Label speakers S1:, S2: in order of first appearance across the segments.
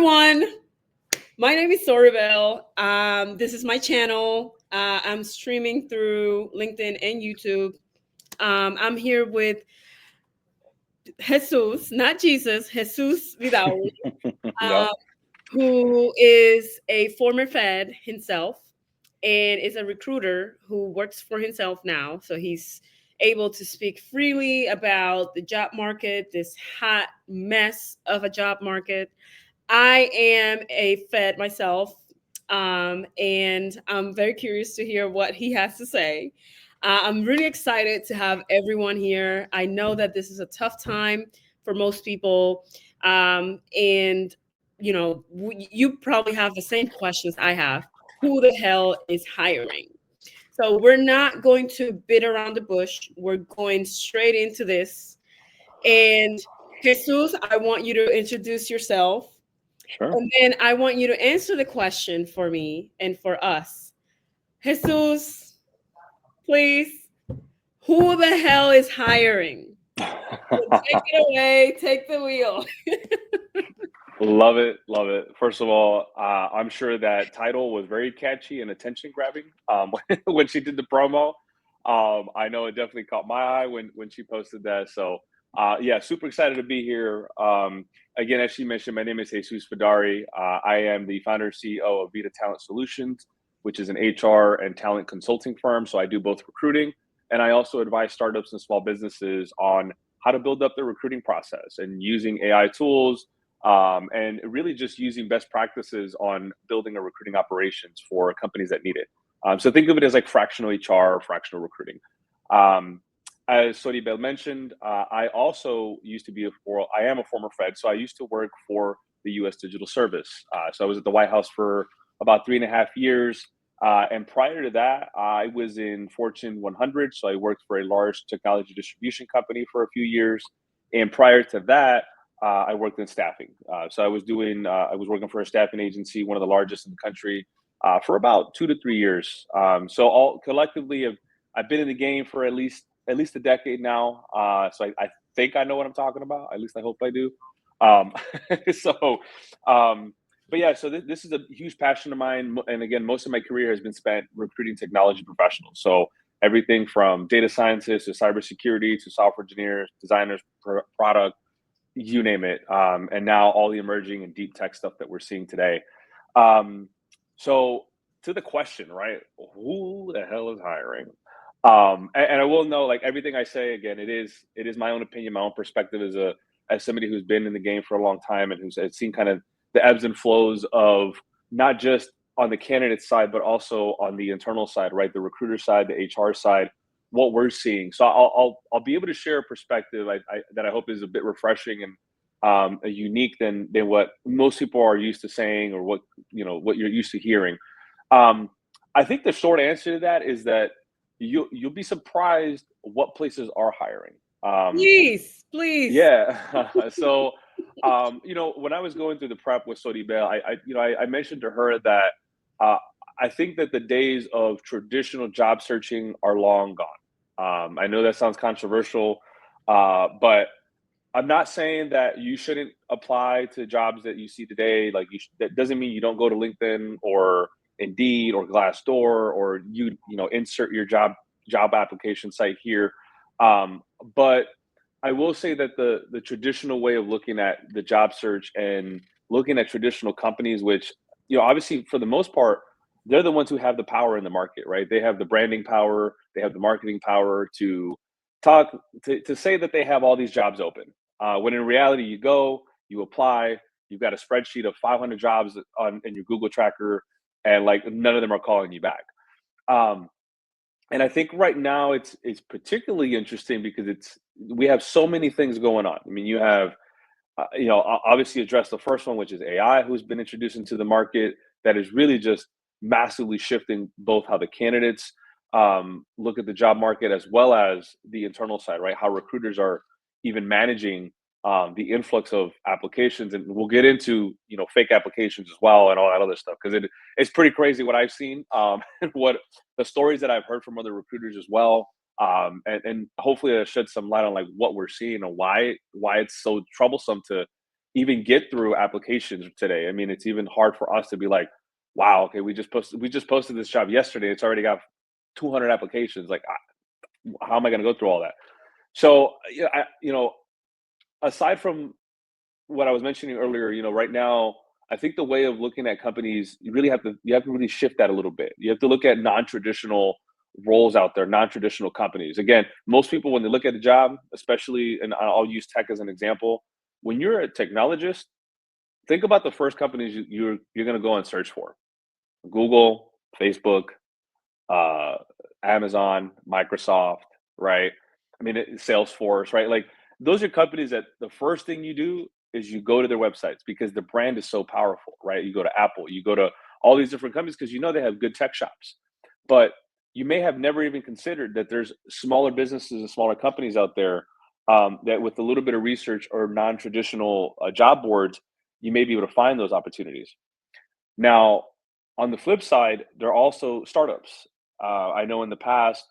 S1: everyone. My name is Soribel. This is my channel. I'm streaming through LinkedIn and YouTube. I'm here with Jesus, not Jesus, Jesus Vidal,
S2: Yep.
S1: uh, who is a former Fed himself and is a recruiter who works for himself now. So he's able to speak freely about the job market, this hot mess of a job market. I am a Fed myself, and I'm very curious to hear what he has to say. I'm really excited to have everyone here. I know that this is a tough time for most people, and you probably have the same questions I have. Who the hell is hiring? So we're not going to beat around the bush. We're going straight into this. And Jesus, I want you to introduce yourself.
S2: Sure.
S1: And then I want you to answer the question for me and for us. Jesus, please, who the hell is hiring? Take it away, take the wheel.
S2: Love it, love it. First of all, I'm sure that title was very catchy and attention grabbing when she did the promo. I know it definitely caught my eye when she posted that. So, yeah, super excited to be here. Again, as she mentioned, my name is Jesus Fidari. I am the founder and CEO of Vita Talent Solutions, which is an HR and talent consulting firm. So I do both recruiting and I also advise startups and small businesses on how to build up their recruiting process and using AI tools, and really just using best practices on building a recruiting operations for companies that need it. So think of it as like fractional HR or fractional recruiting. Um, as Soribel mentioned, I also used to be I am a former Fed, so I used to work for the U.S. Digital Service. So I was at the White House for about 3.5 years. And prior to that, I was in Fortune 100. So I worked for a large technology distribution company for a few years. And prior to that, I worked in staffing. So I was working for a staffing agency, one of the largest in the country, for about 2 to 3 years. So all collectively, I've been in the game for at least a decade now. So I think I know what I'm talking about. At least I hope I do. Um, so, but yeah, so this is a huge passion of mine. And again, most of my career has been spent recruiting technology professionals. So everything from data scientists to cybersecurity to software engineers, designers, product, you name it. And now all the emerging and deep tech stuff that we're seeing today. Um, so to the question, right? Who the hell is hiring? And I will know, like everything I say, again, it is my own opinion, my own perspective as somebody who's been in the game for a long time and who's has seen kind of the ebbs and flows of not just on the candidate side, but also on the internal side, right? The recruiter side, the HR side, what we're seeing. So I'll be able to share a perspective that I hope is a bit refreshing and a unique than what most people are used to saying or what you're used to hearing. Um, I think the short answer to that is that you'll be surprised what places are hiring.
S1: Please, please.
S2: Yeah. So, when I was going through the prep with Sodi Bell, I mentioned to her that uh, I think that the days of traditional job searching are long gone. I know that sounds controversial, but I'm not saying that you shouldn't apply to jobs that you see today. Like that doesn't mean you don't go to LinkedIn or Indeed or Glassdoor or insert your job application site here. But I will say that the traditional way of looking at the job search and looking at traditional companies, which obviously for the most part, they're the ones who have the power in the market, right? They have the branding power, they have the marketing power to talk to say that they have all these jobs open. When in reality, you go, you apply, you've got a spreadsheet of 500 jobs in your Google tracker, and like none of them are calling you back. Um, and I think right now it's particularly interesting because we have so many things going on. I mean, you have obviously address the first one, which is AI, who's been introduced into the market that is really just massively shifting both how the candidates look at the job market as well as the internal side, right? How recruiters are even managing the influx of applications, and we'll get into fake applications as well and all that other stuff because it's pretty crazy what I've seen, and what the stories that I've heard from other recruiters as well. And hopefully that shed some light on like what we're seeing and why it's so troublesome to even get through applications today. I mean, it's even hard for us to be like, wow, okay, we just posted this job yesterday. It's already got 200 applications. Like, how am I going to go through all that? So, yeah, aside from what I was mentioning earlier, right now, I think the way of looking at companies, you have to really shift that a little bit. You have to look at non-traditional roles out there, non-traditional companies. Again, most people when they look at a job, especially, and I'll use tech as an example, when you're a technologist, think about the first companies you're going to go and search for: Google, Facebook, uh, Amazon, Microsoft, right? I mean, Salesforce, right? Like those are companies that the first thing you do is you go to their websites because the brand is so powerful, right? You go to Apple, you go to all these different companies because they have good tech shops. But you may have never even considered that there's smaller businesses and smaller companies out there that, with a little bit of research or non-traditional job boards, you may be able to find those opportunities. Now, on the flip side, there are also startups. I know in the past,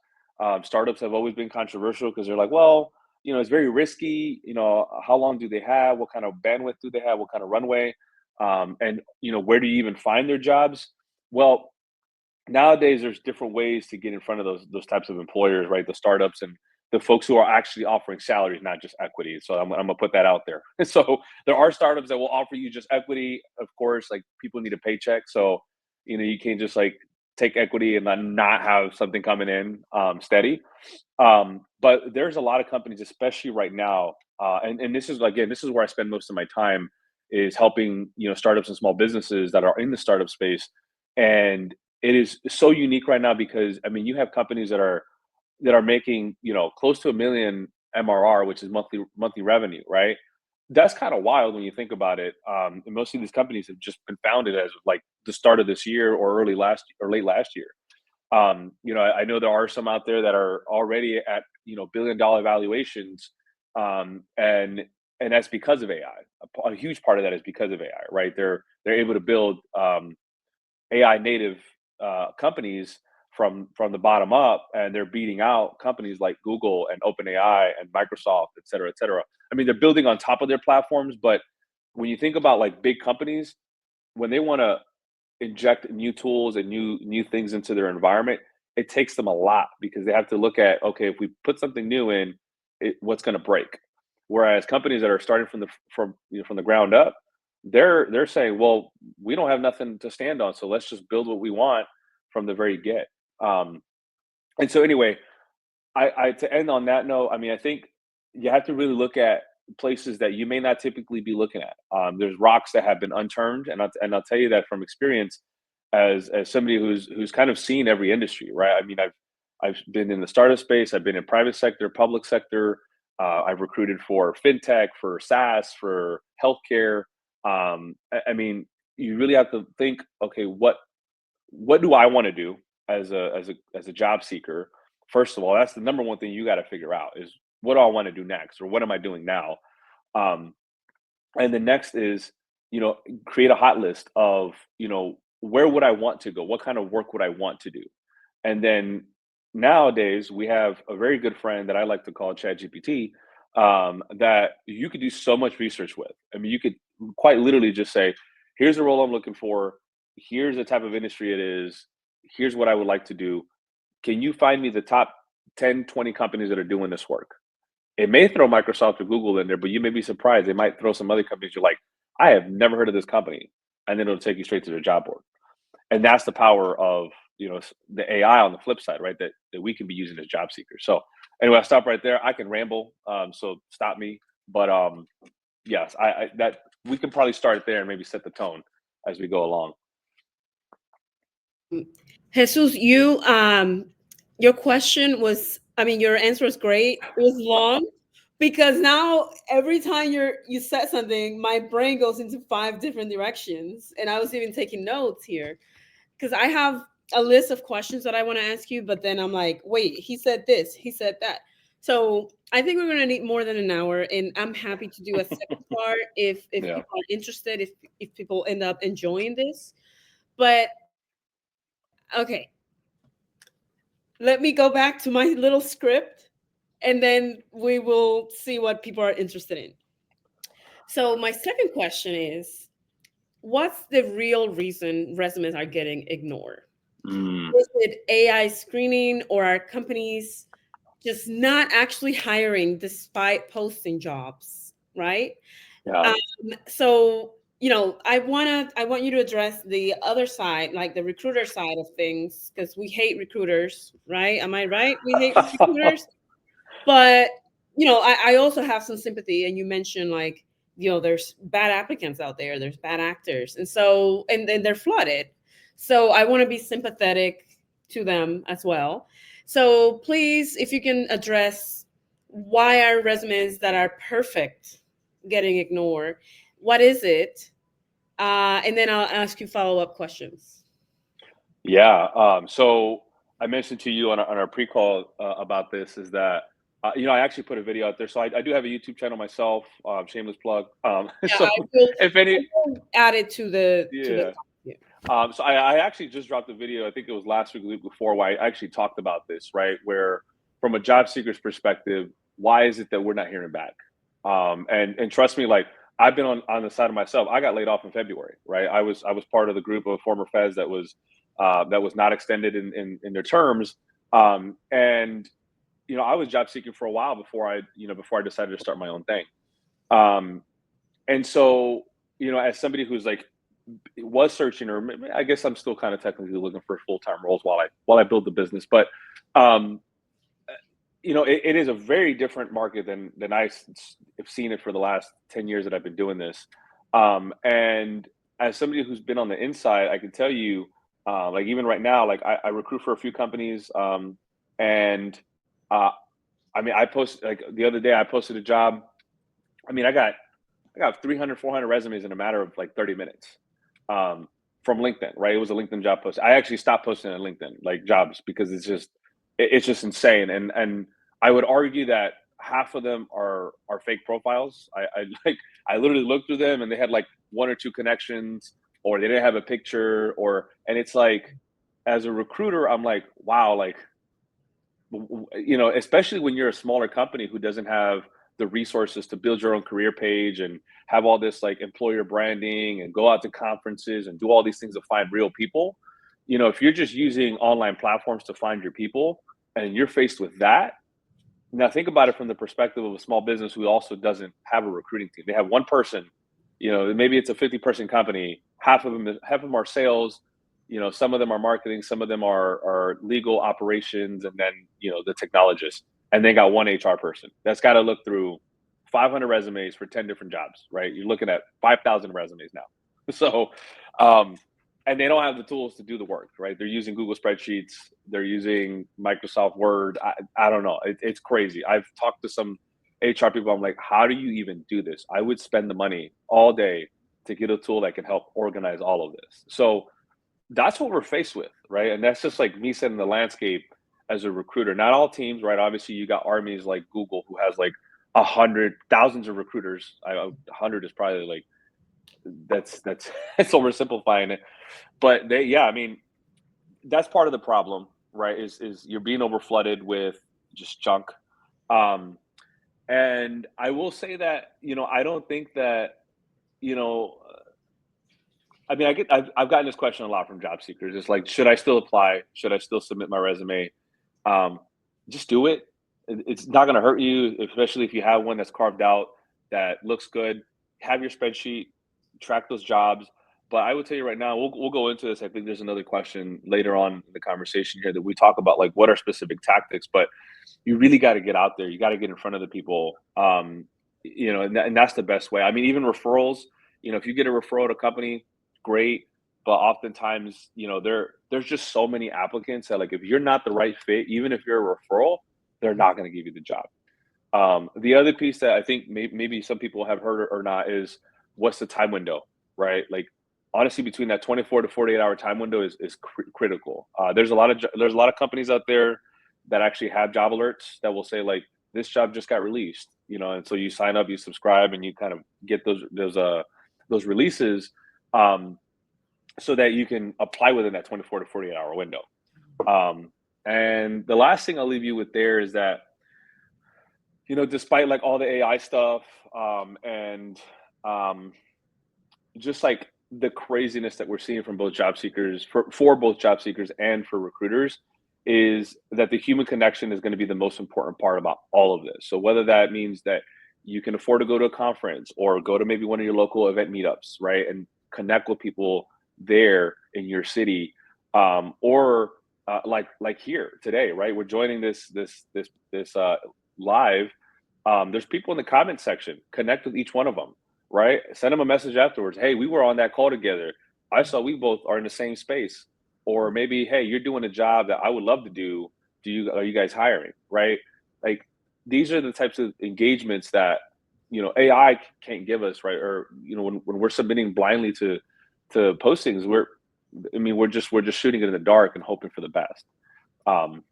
S2: startups have always been controversial because they're like, well, it's very risky. How long do they have? What kind of bandwidth do they have? What kind of runway? And where do you even find their jobs? Well, nowadays there's different ways to get in front of those types of employers, right? The startups and the folks who are actually offering salaries, not just equity. So I'm gonna put that out there. So there are startups that will offer you just equity. Of course, like people need a paycheck, so you can't just like take equity and then not have something coming in steady. But there's a lot of companies, especially right now, and this is, again, this is where I spend most of my time, is helping startups and small businesses that are in the startup space. And it is so unique right now because, I mean, you have companies that are making close to 1 million MRR, which is monthly revenue, right? That's kind of wild when you think about it. And most of these companies have just been founded as like the start of this year or late last year. I know there are some out there that are already at billion-dollar valuations, and that's because of AI. A huge part of that is because of AI, right? They're able to build AI native companies from the bottom up, and they're beating out companies like Google and OpenAI and Microsoft, et cetera, et cetera. I mean, they're building on top of their platforms, but when you think about like big companies, when they want to inject new tools and new things into their environment, it takes them a lot because they have to look at, okay, if we put something new in, what's going to break. Whereas companies that are starting from the ground up, they're saying, well, we don't have nothing to stand on, so let's just build what we want from the very get. Um, and so anyway, I to end on that note, I mean, I think you have to really look at places that you may not typically be looking at. There's rocks that have been unturned, and I'll tell you that from experience, as somebody who's kind of seen every industry, right? I mean, I've been in the startup space, I've been in private sector, public sector. I've recruited for fintech, for SaaS, for healthcare. I mean, you really have to think, okay, what do I want to do as a job seeker? First of all, that's the number one thing you got to figure out is, what do I want to do next, or what am I doing now? Um, and the next is, create a hot list of, where would I want to go? What kind of work would I want to do? And then nowadays we have a very good friend that I like to call ChatGPT, that you could do so much research with. I mean, you could quite literally just say, here's the role I'm looking for. Here's the type of industry it is. Here's what I would like to do. Can you find me the top 10, 20 companies that are doing this work? It may throw Microsoft or Google in there, but you may be surprised. They might throw some other companies you're like, I have never heard of this company. And then it'll take you straight to their job board. And that's the power of the AI on the flip side, right? That we can be using as job seekers. So anyway, I'll stop right there. I can ramble, so stop me. But yes, I that we can probably start there and maybe set the tone as we go along.
S1: Jesus, your question was, I mean, your answer was great. It was long because now every time you said something, my brain goes into five different directions, and I was even taking notes here because I have a list of questions that I want to ask you, but then I'm like, wait, he said this, he said that. So I think we're gonna need more than an hour, and I'm happy to do a second part if
S2: Yeah.
S1: people are interested, if people end up enjoying this. But okay, let me go back to my little script, and then we will see what people are interested in. So my second question is, what's the real reason resumes are getting ignored?
S2: Mm,
S1: Is it AI screening, or are companies just not actually hiring despite posting jobs, right?
S2: yeah.
S1: Um, so I want you to address the other side, like the recruiter side of things, because we hate recruiters, right? Am I right? We hate recruiters, but I also have some sympathy. And you mentioned, like, there's bad applicants out there, there's bad actors, and so and they're flooded. So I want to be sympathetic to them as well. So please, if you can address why are resumes that are perfect getting ignored, what is it, and then I'll ask you follow-up questions.
S2: Yeah. So I mentioned to you on our pre-call about this is that I actually put a video out there. So I do have a YouTube channel myself. Shameless plug.
S1: Yeah,
S2: So if
S1: I
S2: any,
S1: will add it to the
S2: yeah.
S1: yeah.
S2: So I actually just dropped a video. I think it was last week, the week before, where I actually talked about this, right? Where from a job seeker's perspective, why is it that we're not hearing back? And trust me, like I've been on the side of myself. I got laid off in February, right? I was part of the group of former feds that was not extended in their terms. And I was job seeking for a while before I decided to start my own thing. Um, and so as somebody who's like was searching, or I guess I'm still kind of technically looking for full-time roles while I build the business. But um, it is a very different market than have seen it for the last 10 years that I've been doing this. And as somebody who's been on the inside, I can tell you, like even right now, like I recruit for a few companies, and uh, I mean, I post like the other day, I posted a job. I mean, I got 300, 400 resumes in a matter of like 30 minutes, um, from LinkedIn, right? It was a LinkedIn job post. I actually stopped posting on LinkedIn, like jobs, because it's just insane. And I would argue that half of them are fake profiles. I like, I literally looked through them and they had like one or two connections, or they didn't have a picture, and it's like, as a recruiter, I'm like, wow, like, especially when you're a smaller company who doesn't have the resources to build your own career page and have all this like employer branding and go out to conferences and do all these things to find real people. If you're just using online platforms to find your people and you're faced with that, now think about it from the perspective of a small business who also doesn't have a recruiting team. They have one person, maybe it's a 50-person company. Half of them are sales. Some of them are marketing, some of them are legal operations, and then the technologist. And they got one HR person that's got to look through 500 resumes for 10 different jobs, right? You're looking at 5,000 resumes now. So, um, and they don't have the tools to do the work, right? They're using Google spreadsheets, they're using Microsoft Word. I don't know. It's crazy. I've talked to some HR people. I'm like, how do you even do this? I would spend the money all day to get a tool that can help organize all of this. So that's what we're faced with, right? And that's just like me setting the landscape as a recruiter. Not all teams, right? Obviously, you got armies like Google who has like 100 thousands of recruiters. 100 is probably like that's it's oversimplifying it, but yeah, I mean, that's part of the problem, right? Is you're being overflooded with just junk. Um, and I will say that I don't think that you know I mean, I've gotten this question a lot from job seekers. It's like, should I still apply? Should I still submit my resume? Um, just do it. It's not going to hurt you, especially if you have one that's carved out that looks good. Have your spreadsheet, track those jobs. But I would tell you right now, we'll go into this. I think there's another question later on in the conversation here that we talk about, like what are specific tactics. But you really got to get out there. You got to get in front of the people. And that's the best way. I mean, even referrals. If you get a referral to a company, great. But oftentimes, there's just so many applicants that, like, if you're not the right fit, even if you're a referral, they're not going to give you the job. The other piece that I think maybe some people have heard or not is, what's the time window, right? Like, honestly, between that 24 to 48 hour time window is critical. There's a lot of companies out there that actually have job alerts that will say, like, this job just got released, and so you sign up, you subscribe, and you kind of get those releases, um, so that you can apply within that 24 to 48 hour window. And the last thing I'll leave you with there is that, despite like all the AI stuff, and um, just like the craziness that we're seeing from both job seekers for both job seekers and for recruiters is that the human connection is going to be the most important part about all of this. So whether that means that you can afford to go to a conference or go to maybe one of your local event meetups, right, and connect with people there in your city, or like here today, right? We're joining this live. There's people in the comment section. Connect with each one of them, right? Send them a message afterwards. Hey, we were on that call together. I saw we both are in the same space. Or maybe, hey, you're doing a job that I would love to do. Are you guys hiring? Right? Like these are the types of engagements that AI can't give us, right? Or when we're submitting blindly to postings, we're just shooting it in the dark and hoping for the best. Um,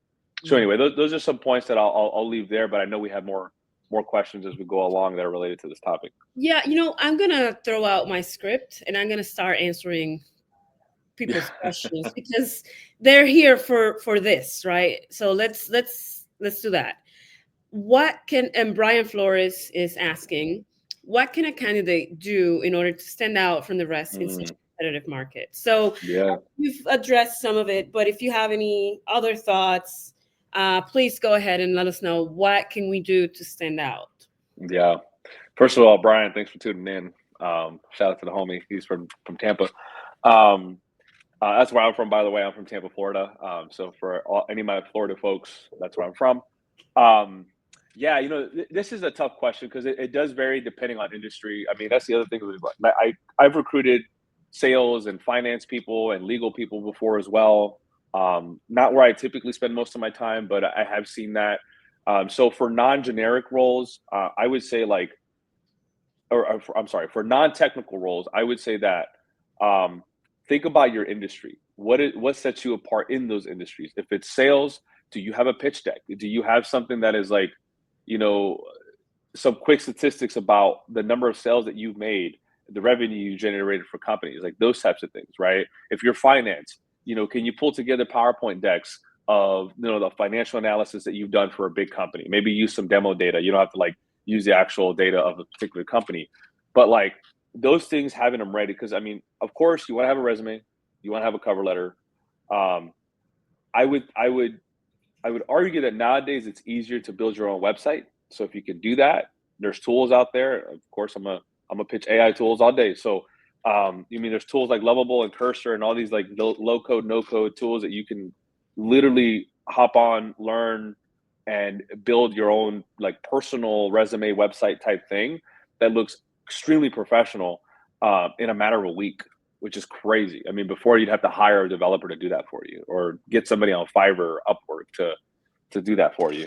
S2: so
S1: Yeah.
S2: anyway, those are some points that I'll leave there, but I know we have more questions as we go along that are related to this topic.
S1: Yeah, I'm gonna throw out my script and I'm gonna start answering people's questions because they're here for this, right? So let's do that. What can and Brian Flores is asking, what can a candidate do in order to stand out from the rest in such
S2: Mm,
S1: a competitive market? So
S2: yeah,
S1: you've addressed some of it, but if you have any other thoughts, please go ahead and let us know what can we do to stand out.
S2: yeah. First of all, Brian, thanks for tuning in. Shout out to the homie. He's from Tampa. Um, that's where I'm from, by the way. I'm from Tampa, Florida. So for any of my Florida folks, that's where I'm from. Um, yeah, this is a tough question because it does vary depending on industry. I mean, that's the other thing. I've recruited sales and finance people and legal people before as well. Not where I typically spend most of my time, but I have seen that. So for non-generic roles, I would say like I'm sorry, for non-technical roles, I would say that um, think about your industry. What sets you apart in those industries? If it's sales, do you have a pitch deck? Do you have something that is like, you know, some quick statistics about the number of sales that you've made, the revenue you generated for companies, like those types of things, right? If you're finance, can you pull together PowerPoint decks of the financial analysis that you've done for a big company? Maybe use some demo data. You don't have to like use the actual data of a particular company, but like those things, having them ready, because I mean, of course, you want to have a resume, you want to have a cover letter. Um, I would argue that nowadays it's easier to build your own website. So if you can do that, there's tools out there. Of course, I'm a pitch AI tools all day. So you mean there's tools like Lovable and Cursor and all these like low code, no code tools that you can literally hop on, learn, and build your own like personal resume website type thing that looks extremely professional in a matter of a week, which is crazy. I mean, before you'd have to hire a developer to do that for you, or get somebody on Fiverr, Upwork to do that for you.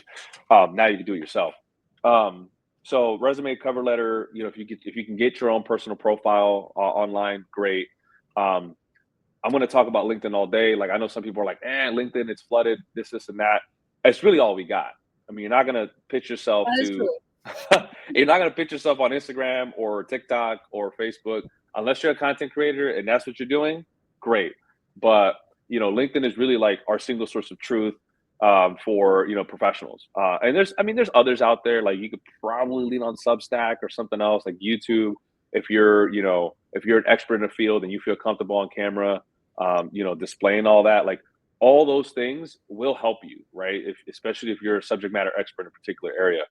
S2: Now you can do it yourself. Um, so resume, cover letter. If you can get your own personal profile online, great. Um, I'm going to talk about LinkedIn all day. Like I know some people are like, LinkedIn, it's flooded, this, and that. It's really all we got. I mean, you're not going to pitch yourself
S1: That is
S2: to,
S1: true.
S2: you're not going to pitch yourself on Instagram or TikTok or Facebook unless you're a content creator and that's what you're doing. Great, but LinkedIn is really like our single source of truth for professionals. And there's others out there. Like you could probably lean on Substack or something else like YouTube if you're an expert in a field and you feel comfortable on camera, displaying all that, like all those things will help you, right? Especially if you're a subject matter expert in a particular area.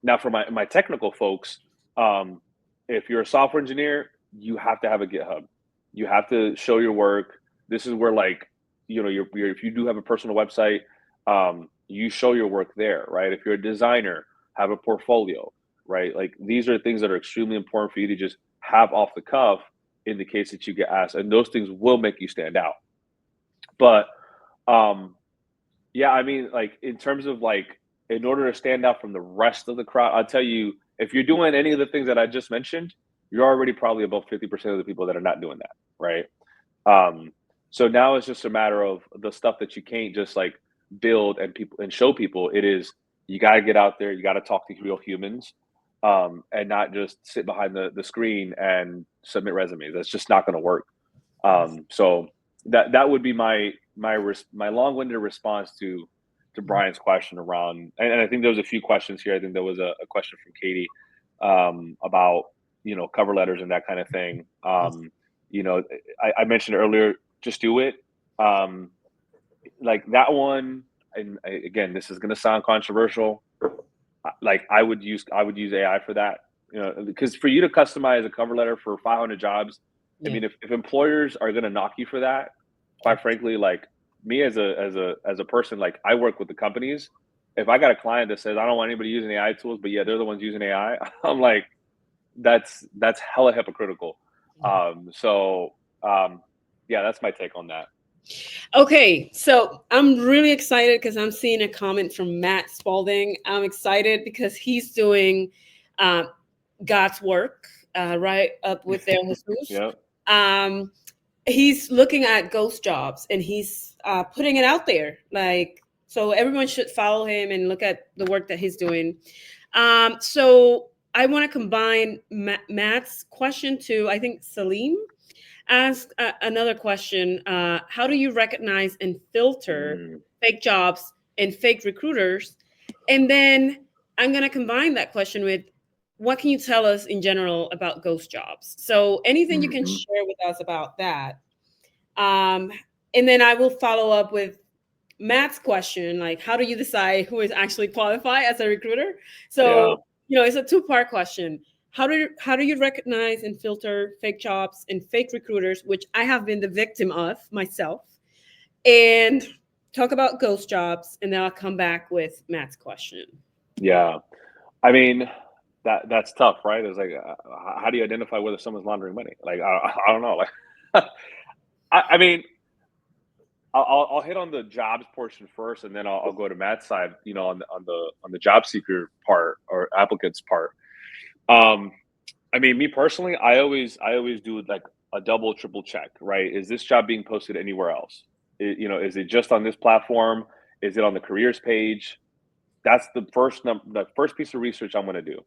S2: Now, for my technical folks, um, if you're a software engineer, you have to have a GitHub. You have to show your work. This is where, like, if you do have a personal website, you show your work there, right? If you're a designer, have a portfolio, right? Like these are things that are extremely important for you to just have off the cuff in the case that you get asked, and those things will make you stand out. But um, yeah, I mean, like in terms of like, in order to stand out from the rest of the crowd, I'll tell you, if you're doing any of the things that I just mentioned, you're already probably above 50% of the people that are not doing that, right? Um, so now it's just a matter of the stuff that you can't just like build and show people. It is you got to get out there, you got to talk to real humans, and not just sit behind the screen and submit resumes. That's just not going to work. So that would be my long-winded response to Brian's question around, and I think there was a few questions here. I think there was a question from Katie about cover letters and that kind of thing. You know, I mentioned earlier, just do it. Um, like that one, and again, this is going to sound controversial. Like I would use AI for that. Because for you to customize a cover letter for 500 jobs, I
S1: Yeah.
S2: mean, if employers are going to knock you for that, quite frankly, like me as a person, like I work with the companies. If I got a client that says I don't want anybody using AI tools, but yeah, they're the ones using AI, I'm like, that's hella hypocritical. So yeah, that's my take on that.
S1: Okay, so I'm really excited because I'm seeing a comment from Matt Spalding. I'm excited because he's doing uh, God's work right up with their Jesus.
S2: Yeah,
S1: Um, he's looking at ghost jobs and he's putting it out there. Like, so everyone should follow him and look at the work that he's doing. So I want to combine Matt's question to, I think, Salim ask another question. How do you recognize and filter
S2: mm,
S1: fake jobs and fake recruiters? And then I'm going to combine that question with what can you tell us in general about ghost jobs? So anything you can
S2: hmm
S1: share with us about that. Um, and then I will follow up with Matt's question, like how do you decide who is actually qualified as a recruiter?
S2: yeah,
S1: So, it's a two-part question. How do you recognize and filter fake jobs and fake recruiters, which I have been the victim of myself, and talk about ghost jobs, and then I'll come back with Matt's question.
S2: yeah. I mean, that's tough, right? It's like, how do you identify whether someone's laundering money? Like, I don't know. Like, I mean, I'll hit on the jobs portion first, and then I'll go to Matt's side. On the job seeker part or applicants part. Um, I mean, me personally, I always do like a double, triple check. Right? Is this job being posted anywhere else? Is it just on this platform? Is it on the careers page? That's the first piece of research I'm going to do.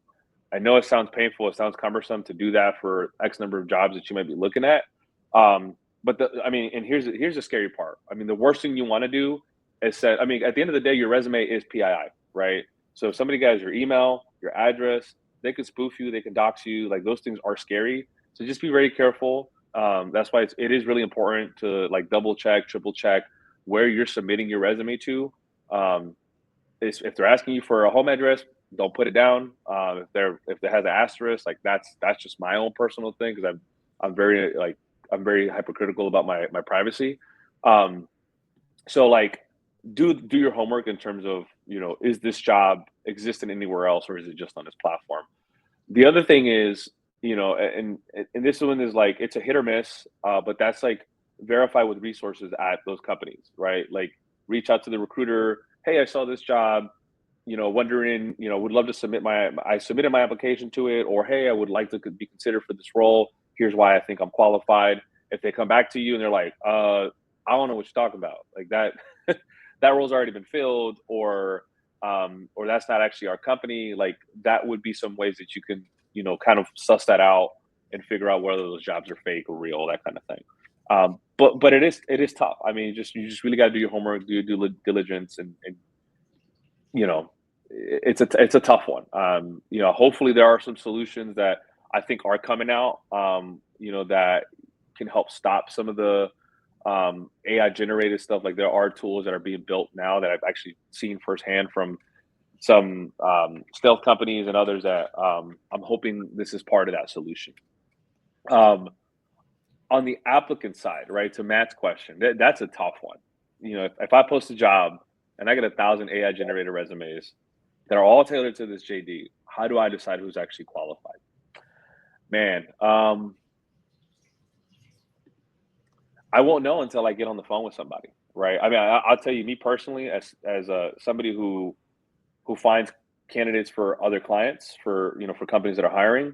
S2: I know it sounds painful, it sounds cumbersome to do that for X number of jobs that you might be looking at. But I mean, and here's the scary part. I mean, the worst thing you want to do is set. I mean, at the end of the day, your resume is PII, right? So if somebody has your email, your address, they can spoof you, they can dox you. Like those things are scary. So just be very careful. That's why it is really important to like double check, triple check where you're submitting your resume to. Um, if they're asking you for a home address, don't put it down. If it has an asterisk, like that's just my own personal thing because I'm very like I'm very hypercritical about my privacy. Um, so like do your homework in terms of is this job existing anywhere else or is it just on this platform? The other thing is, and this one is like it's a hit or miss, but that's like verify with resources at those companies, right? Like reach out to the recruiter. Hey, I saw this job. Wondering, would love to I submitted my application to it, or hey, I would like to be considered for this role. Here's why I think I'm qualified. If they come back to you and they're like, I don't know what you're talking about, like that, that role's already been filled, or that's not actually our company. Like that would be some ways that you can, kind of suss that out and figure out whether those jobs are fake or real, that kind of thing. But it is tough. I mean, you just really got to do your homework, do your due diligence, and you know, it's a tough one. Hopefully there are some solutions that I think are coming out, that can help stop some of the AI generated stuff. Like there are tools that are being built now that I've actually seen firsthand from some stealth companies and others that I'm hoping this is part of that solution. Um, on the applicant side, right? To Matt's question, that's a tough one. If I post a job and I get 1,000 AI generated resumes that are all tailored to this JD, how do I decide who's actually qualified? Man, I won't know until I get on the phone with somebody, right? I mean, I'll tell you, me personally, as somebody who finds candidates for other clients, for companies that are hiring,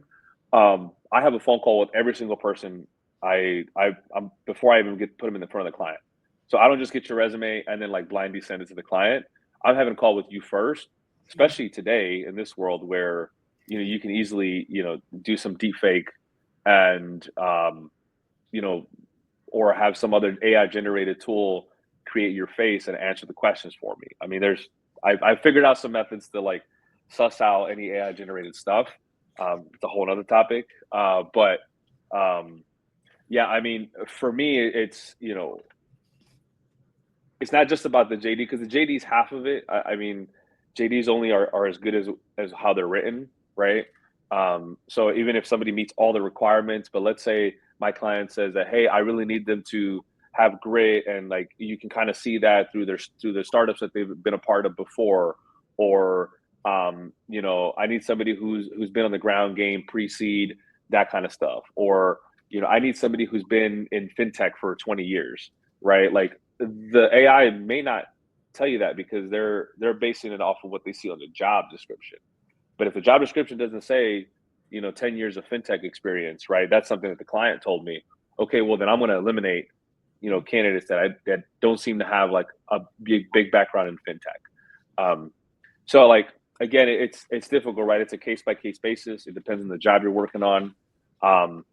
S2: I have a phone call with every single person I'm before I even put them in the front of the client. So I don't just get your resume and then like blindly send it to the client. I'm having a call with you first, especially today in this world where you can easily do some deep fake and you know or have some other AI generated tool create your face and answer the questions for me. I mean, I've figured out some methods to like suss out any AI generated stuff. It's a whole other topic. But yeah, I mean, for me, it's it's not just about the JD because the JD is half of it. I mean, JDs only are as good as how they're written, right? So even if somebody meets all the requirements, but let's say my client says that, hey, I really need them to have grit, and like you can kind of see that through their startups that they've been a part of before, or I need somebody who's been on the ground game pre-seed, that kind of stuff, or I need somebody who's been in fintech for 20 years, right? Like the AI may not tell you that because they're basing it off of what they see on the job description. But if the job description doesn't say, 10 years of fintech experience, right? That's something that the client told me. Okay, well then I'm going to eliminate, candidates that don't seem to have like a big background in fintech. So like again, it's difficult, right? It's a case by case basis. It depends on the job you're working on. Um,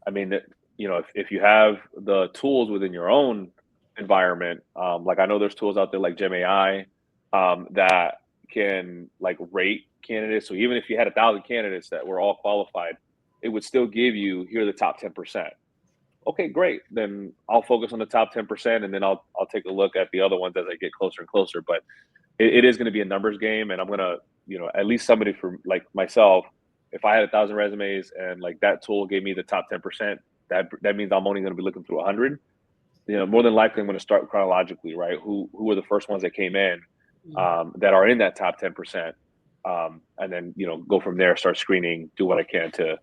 S2: I mean, if you have the tools within your own environment, like I know there's tools out there like GemAI that can like rate candidates. So even if you had 1,000 candidates that were all qualified, it would still give you here are the top 10%. Okay, great. Then I'll focus on the top 10%, and then I'll take a look at the other ones as I get closer and closer. But it is going to be a numbers game, and I'm gonna, at least somebody for like myself, if I had 1,000 resumes and like that tool gave me the top 10%, that means I'm only going to be looking through 100. More than likely I'm going to start chronologically, right? Who are the first ones that came in that are in that top 10%, and then go from there, start screening, do what I can to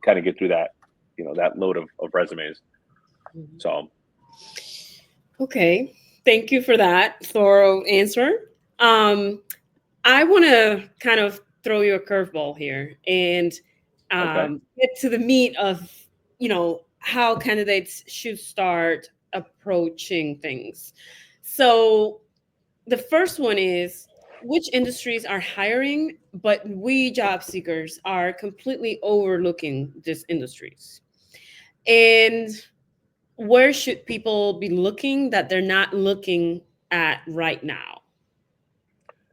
S2: kind of get through that that load of resumes.
S1: Mhm.
S2: So
S1: Okay. Thank you for that thorough answer. Um, I want to kind of throw you a curveball here and
S2: okay,
S1: get to the meat of, how candidates should start approaching things. So the first one is, which industries are hiring, but we job seekers are completely overlooking these industries? And where should people be looking that they're not looking at right now?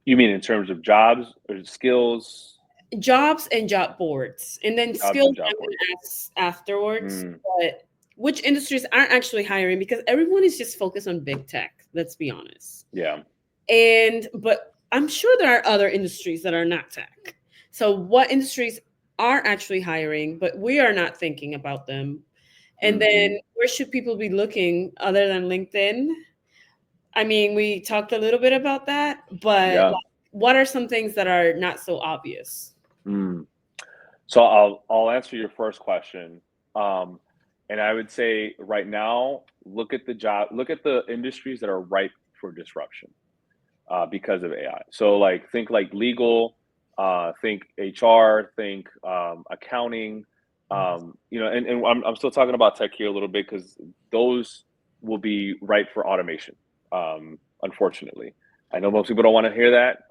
S2: you mean in terms of jobs or skills?
S1: Jobs and job boards, and then
S2: Jobs
S1: skills
S2: and job
S1: I'm going
S2: boards.
S1: to ask afterwards.
S2: Mm,
S1: But which industries aren't actually hiring? Because everyone is just focused on big tech. Let's be honest.
S2: yeah.
S1: But I'm sure there are other industries that are not tech. So what industries are actually hiring, but we are not thinking about them? And
S2: Hmm.
S1: then where should people be looking other than LinkedIn? I mean, we talked a little bit about that, but
S2: Yeah.
S1: like, what are some things that are not so obvious?
S2: Mm. So I'll answer your first question. Um, and I would say right now, look at the industries that are ripe for disruption because of AI. So like think like legal, think HR, think accounting. And I'm still talking about tech here a little bit because those will be ripe for automation. Unfortunately, I know most people don't want to hear that.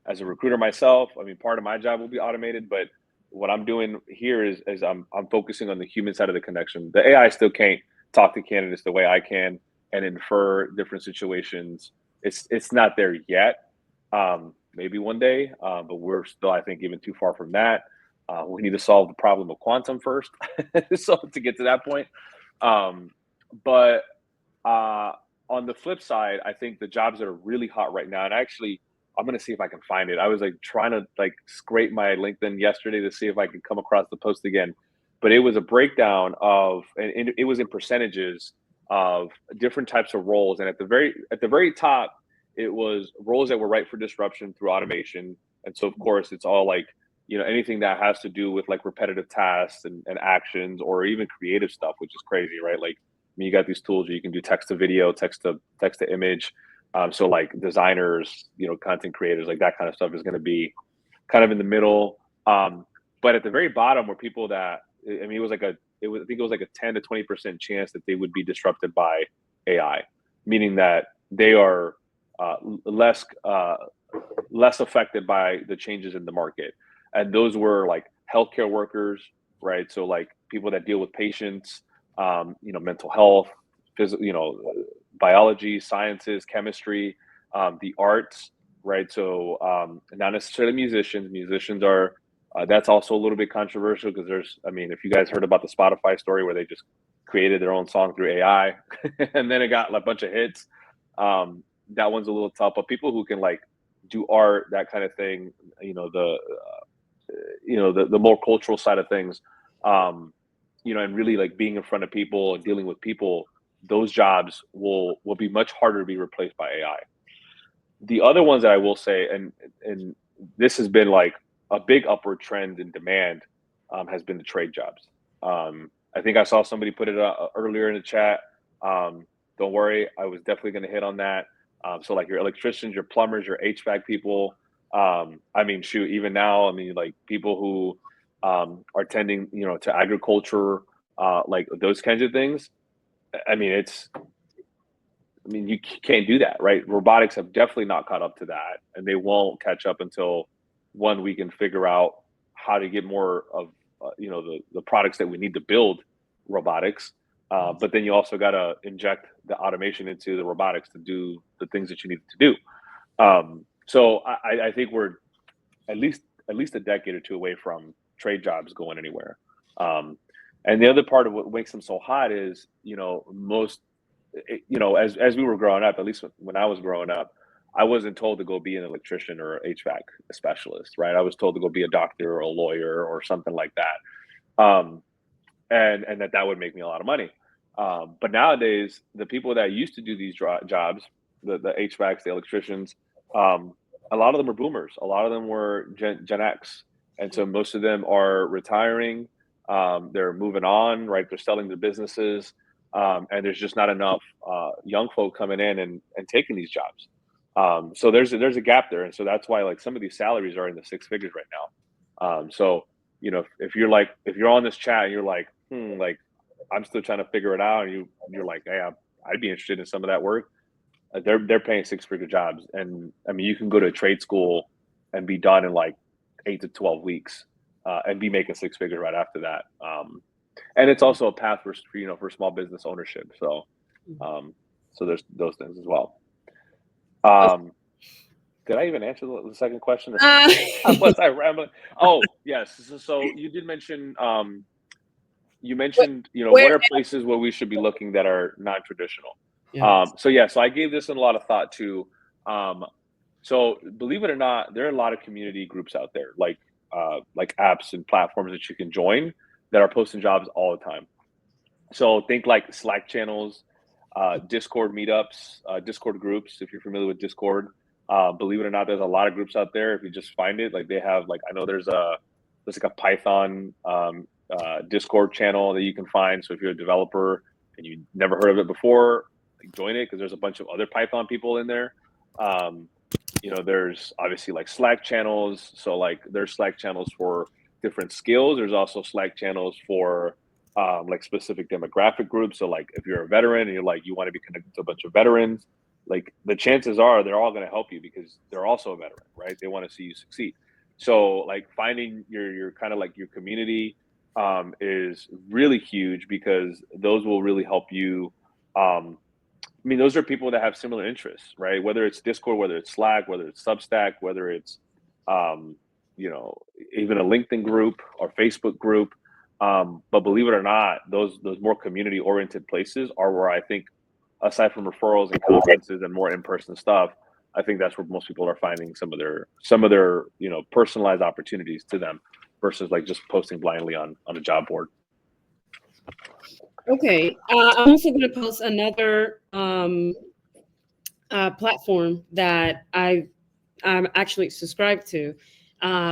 S2: As a recruiter myself, I mean, part of my job will be automated, but what I'm doing here is I'm focusing on the human side of the connection. The AI still can't talk to candidates the way I can and infer different situations. It's not there yet. Maybe one day, but we're still, I think, even too far from that. We need to solve the problem of quantum first, so to get to that point. Um, but uh, on the flip side, I think the jobs that are really hot right now, and actually, I'm gonna see if I can find it. I was like trying to like scrape my LinkedIn yesterday to see if I could come across the post again, but it was a breakdown of, and it was in percentages of different types of roles, and at the very top, it was roles that were ripe for disruption through automation, and so of course it's all like anything that has to do with like repetitive tasks and actions or even creative stuff, which is crazy, right? Like mean, you got these tools where you can do text to video, text to image. So like designers, content creators, like that kind of stuff is going to be kind of in the middle. But at the very bottom were people that I mean, I think it was like a 10 to 20% chance that they would be disrupted by AI, meaning that they are uh, less affected by the changes in the market. And those were like healthcare workers, right? So like people that deal with patients, mental health, physical, biology, sciences, chemistry, the arts, right? So not necessarily musicians. Musicians are That's also a little bit controversial because I mean, if you guys heard about the Spotify story where they just created their own song through AI and then it got like, a bunch of hits, that one's a little tough. But people who can like do art, that kind of thing, you know, the more cultural side of things, um, and really like being in front of people and dealing with people, those jobs will be much harder to be replaced by AI. The other ones that I will say, and this has been like a big upward trend in demand, has been the trade jobs. I think I saw somebody put it earlier in the chat. Um, don't worry, I was definitely going to hit on that. So like your electricians, your plumbers, your HVAC people. I mean, shoot, even now, I mean, like people who are tending, to agriculture, like those kinds of things. I mean, you can't do that, right? Robotics have definitely not caught up to that, and they won't catch up until one we can figure out how to get more of the products that we need to build robotics. But then you also got to inject the automation into the robotics to do the things that you need to do. So I think we're at least at least a decade or two away from trade jobs going anywhere. Um, and the other part of what makes them so hot is, as we were growing up, at least when I was growing up, I wasn't told to go be an electrician or HVAC specialist, right? I was told to go be a doctor or a lawyer or something like that, and that would make me a lot of money. But nowadays, the people that used to do these jobs, the HVACs, the electricians, um, a lot of them are boomers. A lot of them were Gen X, and so most of them are retiring. They're moving on, right? They're selling their businesses, and there's just not enough young folk coming in and taking these jobs. So there's a gap there, and so that's why like some of these salaries are in the six figures right now. So if you're on this chat and you're like, like I'm still trying to figure it out, and you're like, hey, I'd be interested in some of that work. They're paying six-figure jobs, and I mean, you can go to a trade school and be done in like 8 to 12 weeks, and be making six figures right after that. And it's also a path for small business ownership. So there's those things as well. Um, did I even answer the second question, or
S1: Uh,
S2: was I rambling? Oh yes. So you did mention. You mentioned,
S1: where?
S2: what are places where we should be looking that are non-traditional?
S1: Yes.
S2: So yeah, so I gave this a lot of thought too. Um, so believe it or not, there are a lot of community groups out there, like apps and platforms that you can join that are posting jobs all the time. So think like Slack channels, Discord meetups, Discord groups. If you're familiar with Discord, believe it or not, there's a lot of groups out there. If you just find it, like they have, like I know there's like a Python Discord channel that you can find. So if you're a developer and you never heard of it before, like join it because there's a bunch of other Python people in there. Um, there's obviously like Slack channels. So like there's Slack channels for different skills. There's also Slack channels for like specific demographic groups. So like if you're a veteran and you want to be connected to a bunch of veterans, like the chances are they're all going to help you because they're also a veteran, right? They want to see you succeed. So like finding your kind of like your community is really huge because those will really help you. I mean, those are people that have similar interests, right? Whether it's Discord, whether it's Slack, whether it's Substack, whether it's um, you know, even a LinkedIn group or Facebook group. But believe it or not, those more community oriented places are where I think, aside from referrals and conferences and more in person stuff, I think that's where most people are finding some of their personalized opportunities to them versus like just posting blindly on a job board.
S1: Okay. I'm also going to post another platform that I'm actually subscribed to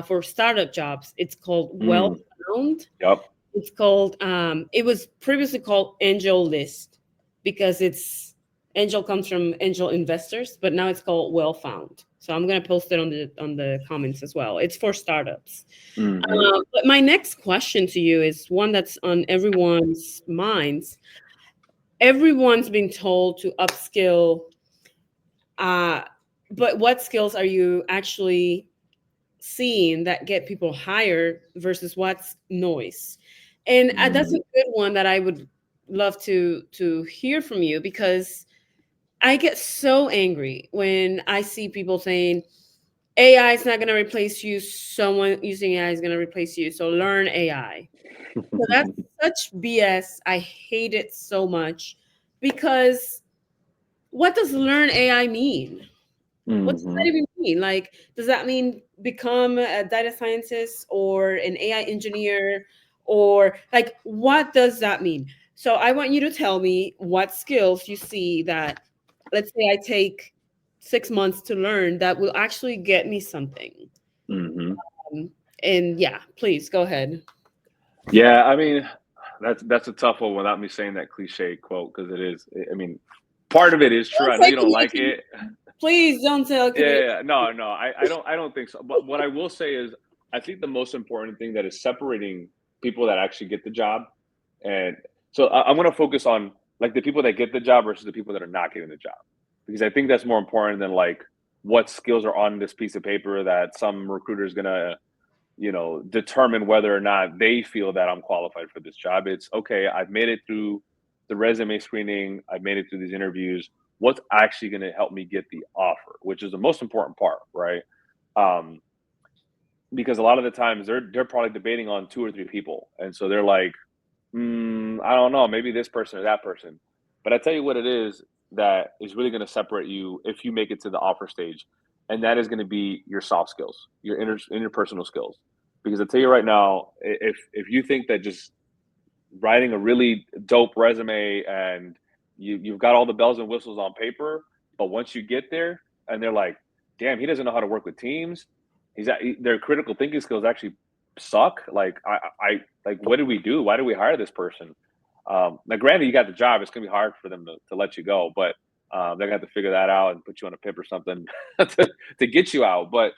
S1: for startup jobs. It's called Well
S2: Mm,
S1: Found.
S2: yep.
S1: It's called. It was previously called Angel List because it's angel comes from angel investors, but now it's called Well Found. So I'm going to post it on the comments as well. It's for startups.
S2: Hmm.
S1: But my next question to you is one that's on everyone's minds. Everyone's been told to upskill, uh, but what skills are you actually seeing that get people hired versus what's noise? And that's a
S2: Mm,
S1: good one that I would love to hear from you because I get so angry when I see people saying AI is not going to replace you. Someone using AI is going to replace you. So learn AI. So that's such BS. I hate it so much because what does learn AI mean? What does that
S2: Hmm.
S1: even mean? Like, does that mean become a data scientist or an AI engineer? Or like, what does that mean? So I want you to tell me what skills you see that, let's say I take 6 months to learn that will actually get me something.
S2: Hmm.
S1: Um, and yeah, please go ahead.
S2: Yeah, I mean, that's a tough one without me saying that cliche quote because it is. I mean, part of it is true.
S1: Don't
S2: I know
S1: say
S2: you don't like
S1: communication.
S2: it.
S1: Please don't tell
S2: Yeah,
S1: communication.
S2: no, no, I don't think so. But what I will say is, I think the most important thing that is separating people that actually get the job, and so I'm going to focus on like the people that get the job versus the people that are not getting the job, because I think that's more important than like what skills are on this piece of paper that some recruiter is going to determine whether or not they feel that I'm qualified for this job. It's okay, I've made it through the resume screening, I've made it through these interviews. What's actually going to help me get the offer, which is the most important part, right? Um, because a lot of the times they're probably debating on two or three people, and so they're like, I don't know, maybe this person or that person. But I tell you what it is that is really going to separate you if you make it to the offer stage, and that is going to be your soft skills, your interpersonal skills. Because I tell you right now, if you think that just writing a really dope resume and you've got all the bells and whistles on paper, but once you get there and they're like, damn, he doesn't know how to work with teams. Their critical thinking skills actually suck. Like I like, what did we do? Why did we hire this person? Now, granted, you got the job. It's gonna be hard for them to let you go, but they're gonna have to figure that out and put you on a PIP or something to get you out. But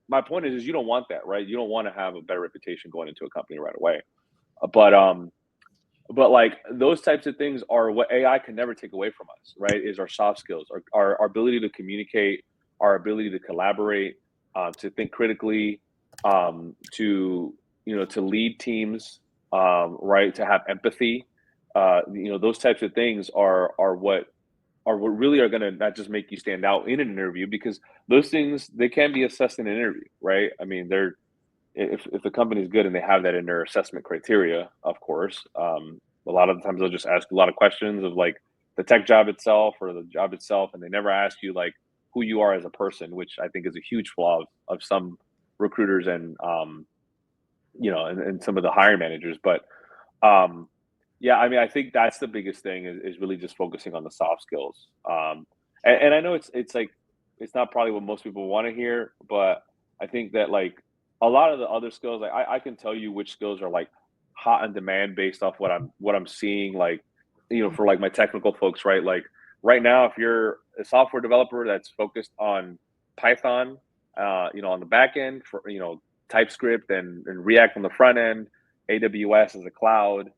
S2: my point is you don't want that, right? You don't want to have a better reputation going into a company right away. But like those types of things are what AI can never take away from us, right? Is our soft skills, our ability to communicate, our ability to collaborate, to think critically, to lead teams, right? To have empathy, those types of things are what really are going to not just make you stand out in an interview, because those things they can be assessed in an interview, right? I mean, they're if the company is good and they have that in their assessment criteria, of course, a lot of the times they'll just ask a lot of questions of like the tech job itself or the job itself, and they never ask you like who you are as a person, which I think is a huge flaw of some recruiters and and some of the hiring managers. But um, yeah, I mean, I think that's the biggest thing is really just focusing on the soft skills. And I know it's like it's not probably what most people want to hear, but I think that like a lot of the other skills, like I can tell you which skills are like hot in demand based off what I'm seeing, like for like my technical folks, right? Like right now, if you're a software developer that's focused on Python, on the back end for TypeScript and React on the front end, AWS as a cloud,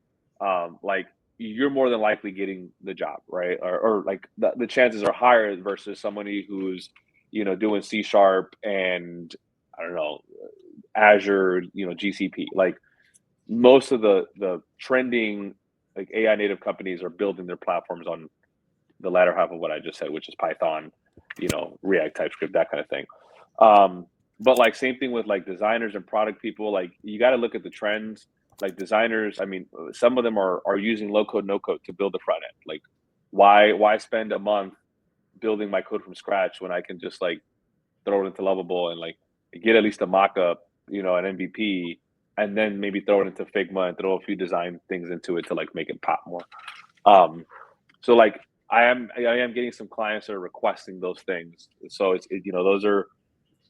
S2: like you're more than likely getting the job, right? Or like the chances are higher versus somebody who's, doing C sharp and I don't know, Azure, GCP. Like most of the trending like AI native companies are building their platforms on the latter half of what I just said, which is Python, React, TypeScript, that kind of thing. But like same thing with like designers and product people. Like you got to look at the trends. Like designers, I mean, some of them are using low code, no code to build the front end. Like, why spend a month building my code from scratch when I can just like throw it into Lovable and like get at least a mock up, an MVP, and then maybe throw it into Figma and throw a few design things into it to like make it pop more. Um, so like I am getting some clients that are requesting those things. So those are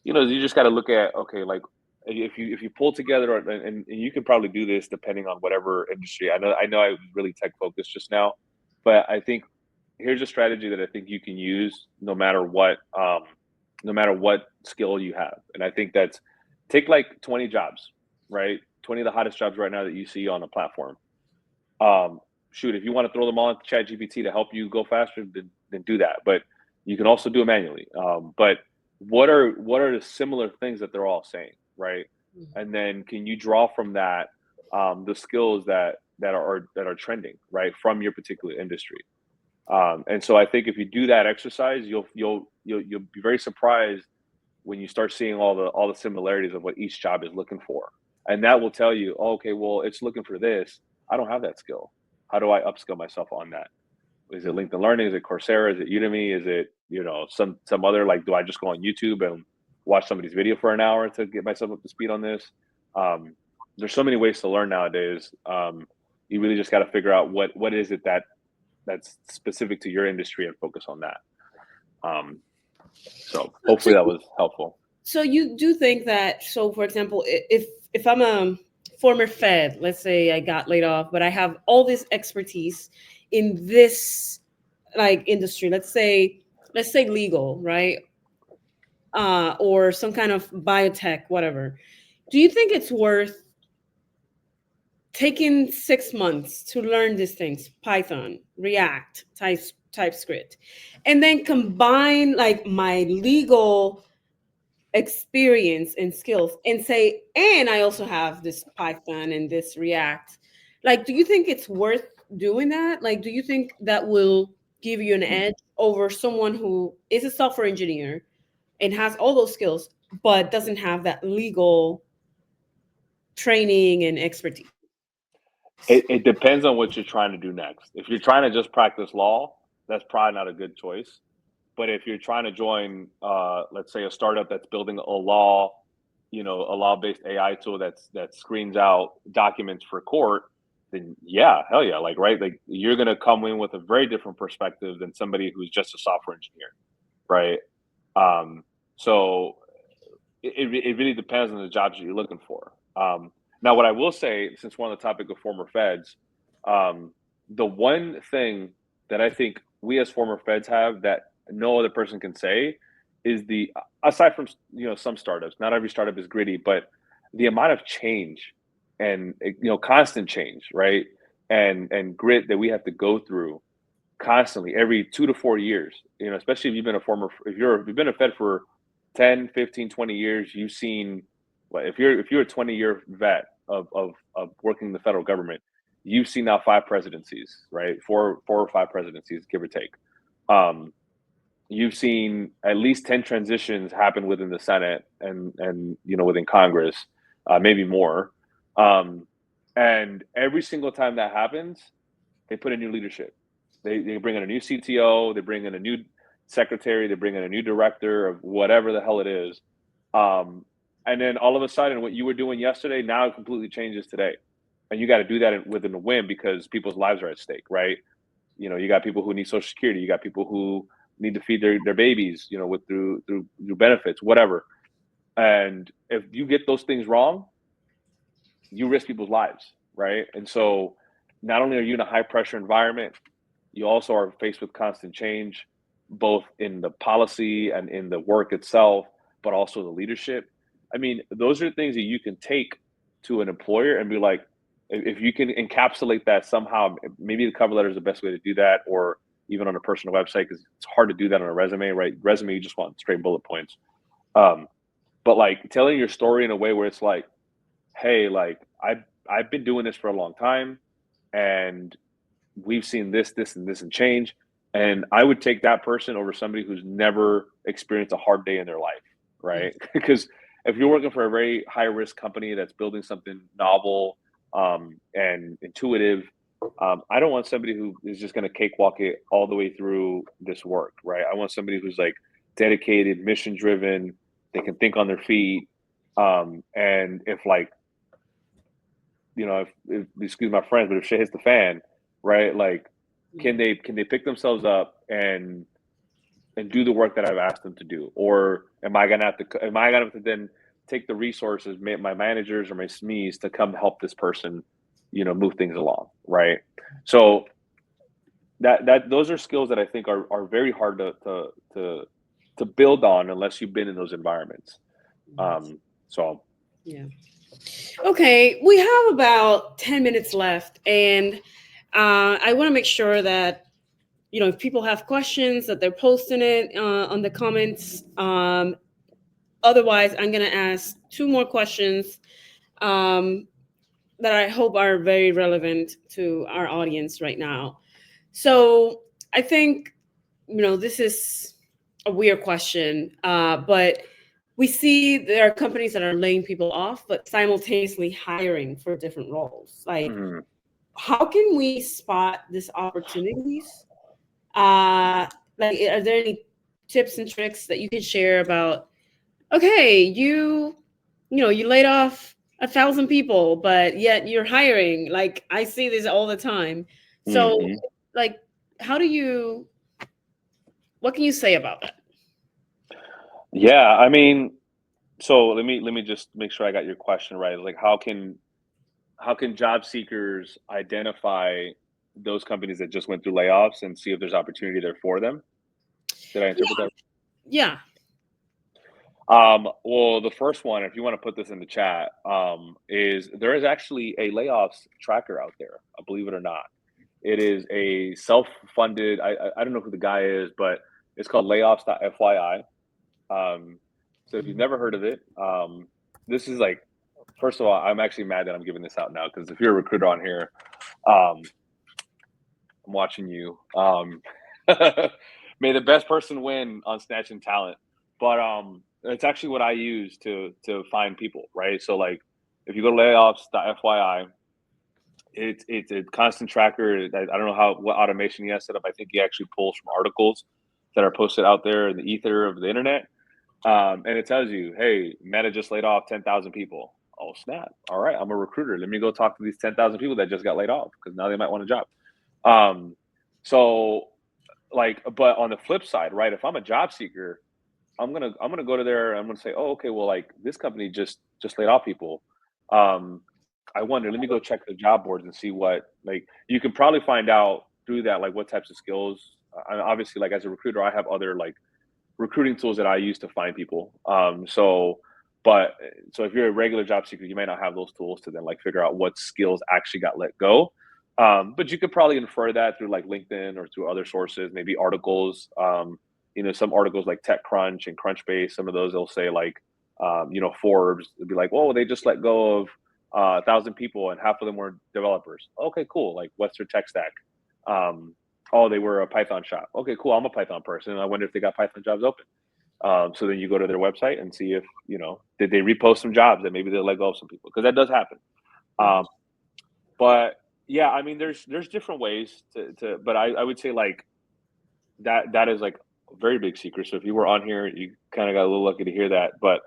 S2: you just got to look at, okay, like if you pull together and you can probably do this depending on whatever industry. I know I was really tech focused just now, but I think here's a strategy that I think you can use no matter what skill you have. And I think that's take like 20 jobs, right? 20 of the hottest jobs right now that you see on the platform. um, Shoot, if you want to throw them all into chat gpt to help you go faster, then do that, but you can also do it manually. But what are the similar things that they're all saying, right? And then can you draw from that the skills that are trending, right, from your particular industry? And so I think if you do that exercise, you'll be very surprised when you start seeing all the similarities of what each job is looking for. And that will tell you, oh, okay, well, it's looking for this. I don't have that skill. How do I upskill myself on that? Is it LinkedIn Learning? Is it Coursera? Is it Udemy? Is it, some other, like, do I just go on YouTube and watch somebody's video for an hour to get myself up to speed on this? Um, there's so many ways to learn nowadays. You really just got to figure out what is it that's specific to your industry and focus on that. Um, so
S1: So
S2: hopefully that was helpful.
S1: So you do think that, so for example, if I'm a former Fed, let's say I got laid off, but I have all this expertise in this like industry, let's say legal, right? Or some kind of biotech, whatever. Do you think it's worth taking 6 months to learn these things, Python, React, TypeScript, and then combine like my legal experience and skills and say, and I also have this Python and this React? Like, do you think it's worth doing that? Like, do you think that will give you an edge over someone who is a software engineer and has all those skills but doesn't have that legal training and expertise?
S2: It depends on what you're trying to do next. If you're trying to just practice law, that's probably not a good choice. But if you're trying to join, let's say, a startup that's building a law-based AI tool that screens out documents for court, then yeah, hell yeah, like, right, like, you're gonna come in with a very different perspective than somebody who's just a software engineer, right? So it really depends on the jobs that you're looking for. Now, what I will say, since we're on the topic of former feds, the one thing that I think we as former feds have that no other person can say is the aside from some startups, not every startup is gritty, but the amount of change and constant change, right? And grit that we have to go through constantly every 2 to 4 years, especially if you've been if you've been a fed for 10, 15, 20 years, you've seen, well, if you're a 20-year vet of working in the federal government, you've seen now 5 presidencies, right? Four or five presidencies, give or take. um you've seen at least 10 transitions happen within the Senate and within Congress, maybe more. Um and every single time that happens, they put in new leadership. They bring in a new CTO, they bring in a new secretary, they bring in a new director of whatever the hell it is. Um, and then all of a sudden, what you were doing yesterday now it completely changes today, and you got to do that within a win because people's lives are at stake, right? You got people who need Social Security, you got people who need to feed their babies, with through benefits, whatever. And if you get those things wrong, you risk people's lives, right? And so not only are you in a high pressure environment, you also are faced with constant change, both in the policy and in the work itself, but also the leadership. I mean, those are things that you can take to an employer and be like, if you can encapsulate that somehow, maybe the cover letter is the best way to do that, or even on a personal website, because it's hard to do that on a resume, right? Resume, you just want straight bullet points. Um, but like telling your story in a way where it's like, hey, like I've been doing this for a long time, and we've seen this, and this, and change. And I would take that person over somebody who's never experienced a hard day in their life, right? Because if you're working for a very high risk company that's building something novel, and intuitive, I don't want somebody who is just going to cakewalk it all the way through this work, right? I want somebody who's like dedicated, mission driven. They can think on their feet. And if, like, if excuse my friends, but if shit hits the fan, right? Like, can they pick themselves up and do the work that I've asked them to do, or am I gonna have to then take the resources, my managers or my SMEs, to come help this person, move things along, right? So that those are skills that I think are very hard to build on unless you've been in those environments. So
S1: Yeah. Okay, we have about 10 minutes left, and I want to make sure that, if people have questions, that they're posting it on the comments. Otherwise, I'm going to ask two more questions um, that I hope are very relevant to our audience right now. So I think, this is a weird question, but we see there are companies that are laying people off, but simultaneously hiring for different roles. Like,
S2: Mhm.
S1: how can we spot these opportunities? Uh, like, are there any tips and tricks that you can share about? Okay, you laid off 1,000 people, but yet you're hiring. Like, I see this all the time. So,
S2: Mhm.
S1: like, how do you? What can you say about that?
S2: Yeah, I mean, so let me just make sure I got your question right. Like, how can job seekers identify those companies that just went through layoffs and see if there's opportunity there for them? Did I interpret
S1: Yeah,
S2: that?
S1: yeah.
S2: Well, the first one, if you want to put this in the chat, is there is actually a layoffs tracker out there, believe it or not. It is a self-funded, I don't know who the guy is, but it's called layoffs.fyi. So if you've never heard of it, this is like, first of all, I'm actually mad that I'm giving this out now because if you're a recruiter on here, um, I'm watching you. May the best person win on snatching talent. But it's actually what I use to find people, right? So like if you go to layoffs.fyi, it's a constant tracker. I don't know what automation he has set up. I think he actually pulls from articles that are posted out there in the ether of the internet. And it tells you, hey, Meta just laid off 10,000 people. Oh, snap. All right, I'm a recruiter. Let me go talk to these 10,000 people that just got laid off because now they might want a job. Um, so like, but on the flip side, right? If I'm a job seeker, I'm gonna go to there. I'm gonna say, oh, okay, well, like this company just laid off people. Um, I wonder. Let me go check the job boards and see what like you can probably find out through that, like what types of skills. Obviously, like as a recruiter, I have other like recruiting tools that I use to find people. But so if you're a regular job seeker, you may not have those tools to then like figure out what skills actually got let go. But you could probably infer that through like LinkedIn or through other sources, maybe articles. Some articles like TechCrunch and Crunchbase, some of those they'll say like, Forbes, it'd be like, oh, they just let go of 1,000 people and half of them were developers. Okay, cool. Like, what's their tech stack? Um, oh, they were a Python shop. Okay, cool. I'm a Python person. I wonder if they got Python jobs open. So then you go to their website and see if, did they repost some jobs that maybe they let go of some people? Because that does happen. Um, but yeah, I mean, there's different ways but I would say like that is like a very big secret. So if you were on here, you kind of got a little lucky to hear that. But,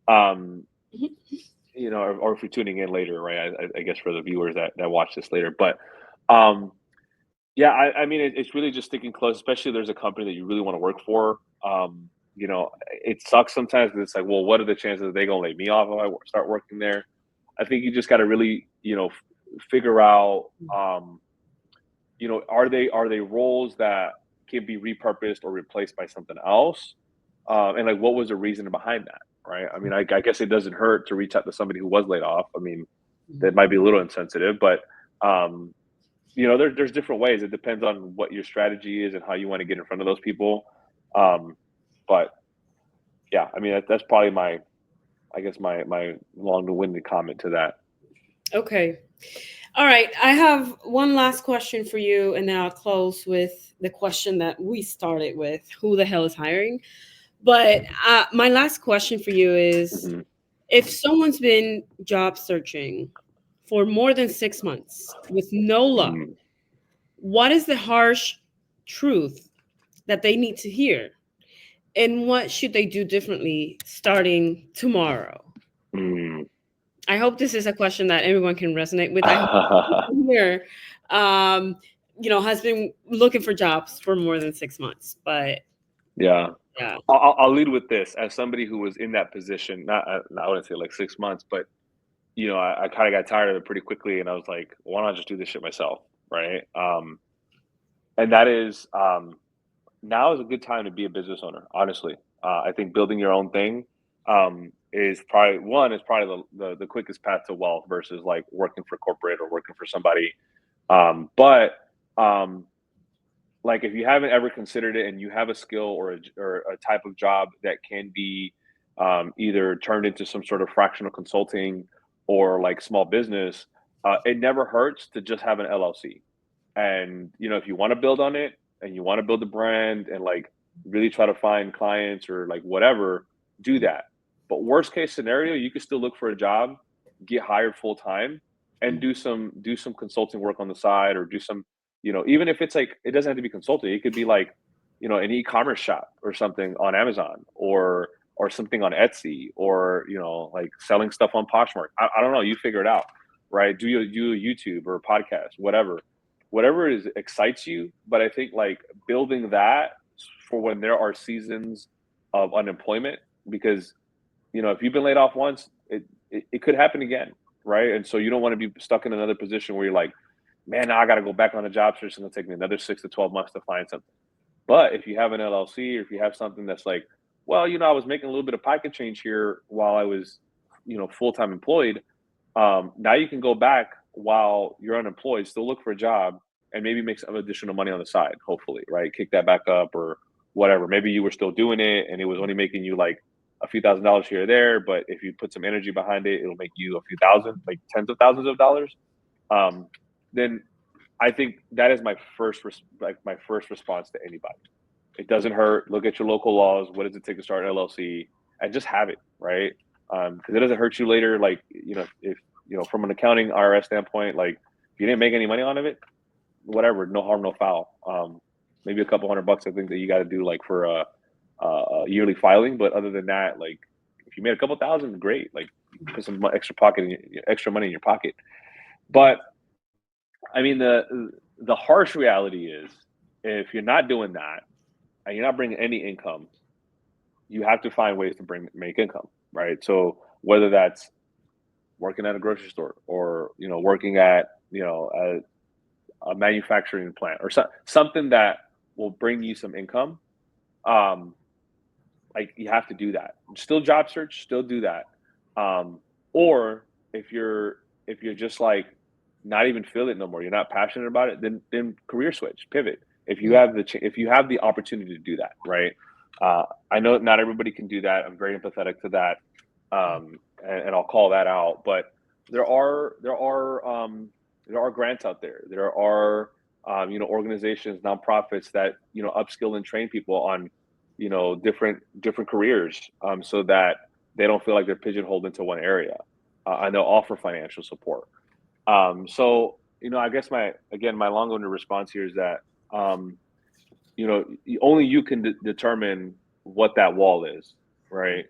S2: um, or if you're tuning in later, right? I guess for the viewers that watch this later. But, um, yeah, I mean, it's really just sticking close, especially if there's a company that you really want to work for. It sucks sometimes because it's like, well, what are the chances that they're gonna lay me off if I start working there? I think you just got to really, figure out, are they roles that can be repurposed or replaced by something else, and like, what was the reason behind that, right? I mean, I guess it doesn't hurt to reach out to somebody who was laid off. I mean, that might be a little insensitive, but um, there's different ways. It depends on what your strategy is and how you want to get in front of those people. Um, but yeah, I mean, that's probably I guess my long-winded comment to that.
S1: Okay. All right. I have one last question for you, and then I'll close with the question that we started with: who the hell is hiring? But my last question for you is:
S2: Hmm.
S1: if someone's been job searching for more than 6 months with no luck,
S2: Hmm.
S1: what is the harsh truth that they need to hear? And what should they do differently starting tomorrow?
S2: Hmm.
S1: I hope this is a question that everyone can resonate with. I hope here, um, has been looking for jobs for more than 6 months. But
S2: Yeah,
S1: yeah,
S2: I'll lead with this as somebody who was in that position. Not I wouldn't say like 6 months, but I kind of got tired of it pretty quickly, and I was like, why not just do this shit myself, right? And that is now is a good time to be a business owner. Honestly, I think building your own thing is probably the quickest path to wealth versus like working for corporate or working for somebody. But like if you haven't ever considered it and you have a skill or a type of job that can be either turned into some sort of fractional consulting or like small business, it never hurts to just have an LLC. And if you want to build on it and you want to build a brand and like really try to find clients or like whatever, do that. But worst case scenario, you could still look for a job, get hired full time, and do some consulting work on the side, or do some, even if it's like, it doesn't have to be consulting. It could be like, an e-commerce shop or something on Amazon, or something on Etsy, or like selling stuff on Poshmark. I don't know. You figure it out, right? Do a YouTube or a podcast, whatever is excites you. But I think like building that for when there are seasons of unemployment, because if you've been laid off once, it could happen again, right? And so you don't want to be stuck in another position where you're like, man, now I got to go back on the job search. It's going to take me another 6 to 12 months to find something. But if you have an LLC, or if you have something that's like, well, I was making a little bit of pocket change here while I was, full time employed. Now you can go back while you're unemployed, still look for a job, and maybe make some additional money on the side. Hopefully, right? Kick that back up, or whatever. Maybe you were still doing it, and it was only making you like a few $1,000s here or there. But if you put some energy behind it, it'll make you a few thousand, like tens of thousands of dollars. Um, then I think that is my first response to anybody. It doesn't hurt. Look at your local laws. What does it take to start an LLC? And just have it, right? Because it doesn't hurt you later. Like, if from an accounting IRS standpoint, like if you didn't make any money on it, whatever, no harm, no foul. Maybe a couple $100 I think that you got to do like for a yearly filing. But other than that, like if you made a couple thousand, great. Like put some extra money in your pocket. But I mean, the harsh reality is, if you're not doing that and you're not bringing any income, you have to find ways to make income, right? So whether that's working at a grocery store, or working at a manufacturing plant, or something that will bring you some income, um, like you have to do that. Still job search, still do that. Or if you're just like not even feel it no more, you're not passionate about it, then career switch, pivot. If you have the opportunity to do that, right? I know not everybody can do that. I'm very empathetic to that, and I'll call that out. But there are grants out there. There are organizations, nonprofits that upskill and train people on different careers, so that they don't feel like they're pigeonholed into one area, and they'll offer financial support. So I guess my long-winded response here is that only you can determine what that wall is, right?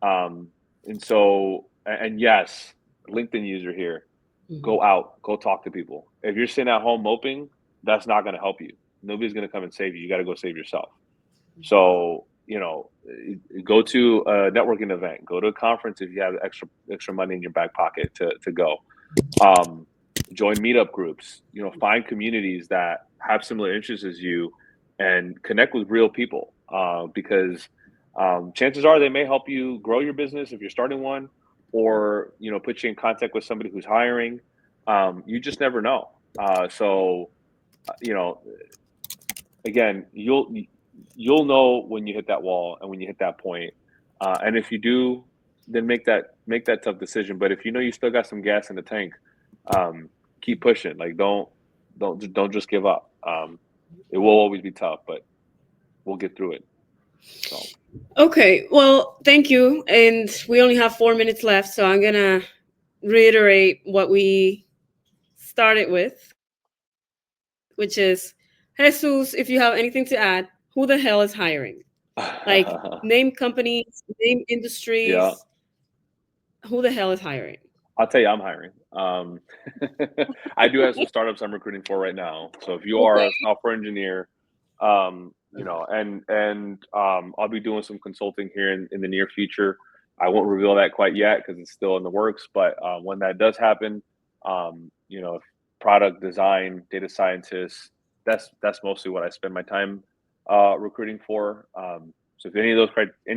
S2: And so, and yes, LinkedIn user here, go out, go talk to people. If you're sitting at home moping, that's not going to help you. Nobody's going to come and save you. You got to go save yourself. So, go to a networking event, go to a conference if you have extra money in your back pocket to go. Join meetup groups, find communities that have similar interests as you, and connect with real people, because chances are they may help you grow your business if you're starting one, or put you in contact with somebody who's hiring. You just never know. So you know again, you'll know when you hit that wall and when you hit that point. And if you do, then make that tough decision. But if you still got some gas in the tank, keep pushing. Like don't just give up. It will always be tough, but we'll get through it. So
S1: Okay, well, thank you. And we only have 4 minutes left, so I'm gonna reiterate what we started with, which is, Jesus, if you have anything to add, who the hell is hiring? Like, name companies, name industries.
S2: yeah,
S1: Who the hell is hiring?
S2: I'll tell you, I'm hiring. I do have some startups I'm recruiting for right now. So if you are
S1: Okay.
S2: a software engineer, I'll be doing some consulting here in the near future. I won't reveal that quite yet because it's still in the works. But when that does happen, product design, data scientists, that's mostly what I spend my time recruiting for. So if any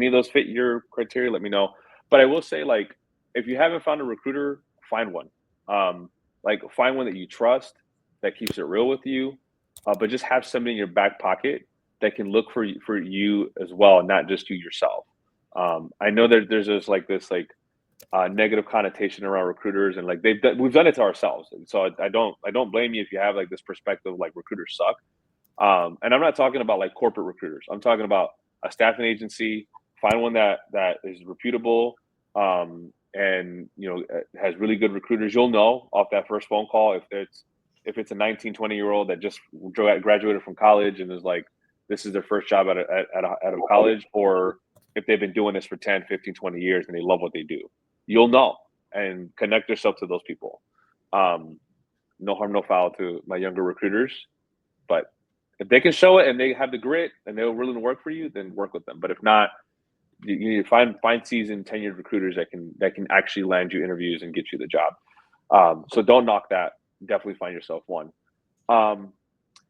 S2: of those fit your criteria, let me know. But I will say, like, if you haven't found a recruiter, find one. Like, find one that you trust, that keeps it real with you, but just have somebody in your back pocket that can look for you as well, and not just you yourself. I know there's just like this negative connotation around recruiters, and like we've done it to ourselves. And so I don't blame you if you have like this perspective like recruiters suck. And I'm not talking about like corporate recruiters. I'm talking about a staffing agency, find one that is reputable, and has really good recruiters. You'll know off that first phone call if it's a 19, 20-year-old that just graduated from college and is like, this is their first job out of college, or if they've been doing this for 10, 15, 20 years and they love what they do. You'll know, and connect yourself to those people. Um, no harm, no foul to my younger recruiters, but if they can show it and they have the grit and they're willing to work for you, then work with them. But if not, you need to find seasoned, tenured recruiters that can actually land you interviews and get you the job. So don't knock that. Definitely find yourself one. Um,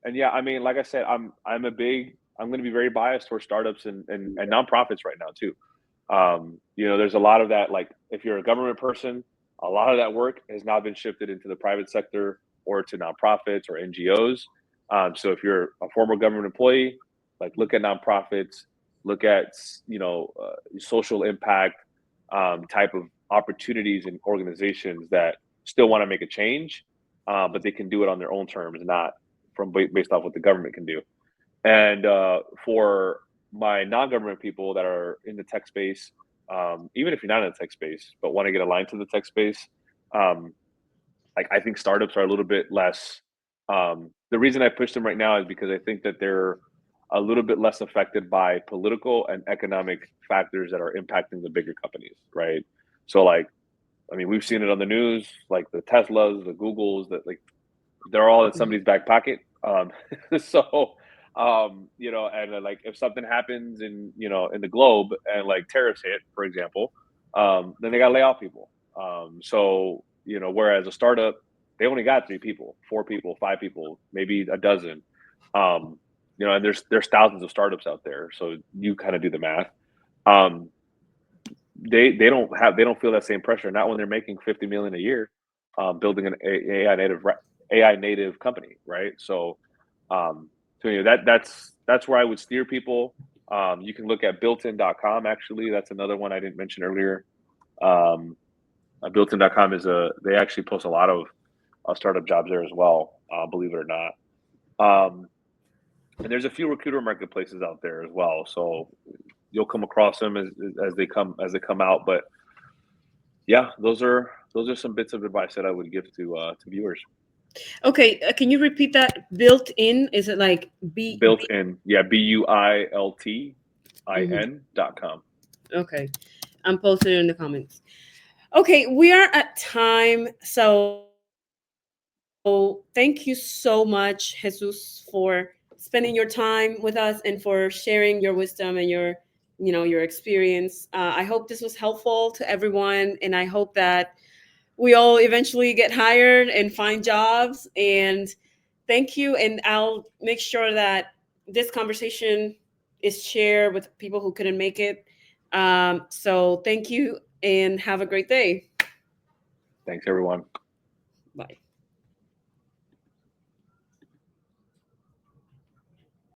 S2: and yeah, I mean, like I said, I'm going to be very biased towards startups and nonprofits right now too. There's a lot of that. Like, if you're a government person, a lot of that work has now been shifted into the private sector or to nonprofits or NGOs. So if you're a former government employee, like, look at nonprofits, look at social impact type of opportunities and organizations that still want to make a change, but they can do it on their own terms, not based off what the government can do. And for my non-government people that are in the tech space, even if you're not in the tech space but want to get aligned to the tech space, um, like, I think startups are a little bit less. The reason I push them right now is because I think that they're a little bit less affected by political and economic factors that are impacting the bigger companies, right? So, like, I mean, we've seen it on the news, like the Teslas, the Googles, that, like, they're all in
S1: Mhm.
S2: somebody's back pocket. So, and like, if something happens in the globe and, like, tariffs hit, for example, then they got to lay off people. So, whereas a startup, they only got 3 people, 4 people, 5 people, maybe a dozen. And there's thousands of startups out there. So you kind of do the math. Um, they don't feel that same pressure, not when they're making 50 million a year, building an AI native company, right? So that's where I would steer people. You can look at builtin.com. Actually, that's another one I didn't mention earlier. um, Builtin.com they actually post a lot of startup jobs there as well, believe it or not. And there's a few recruiter marketplaces out there as well, so you'll come across them as they come out. But yeah, those are some bits of advice that I would give to viewers.
S1: Okay, can you repeat that? Built in? Is it like
S2: Built in, yeah,
S1: Mhm.
S2: builtin.com.
S1: Okay, I'm posting it in the comments. Okay, we are at time. So thank you so much, Jesus, for spending your time with us and for sharing your wisdom and your experience. I hope this was helpful to everyone, and I hope that we all eventually get hired and find jobs. And thank you. And I'll make sure that this conversation is shared with people who couldn't make it. So thank you and have a great day.
S2: Thanks, everyone.
S1: Bye.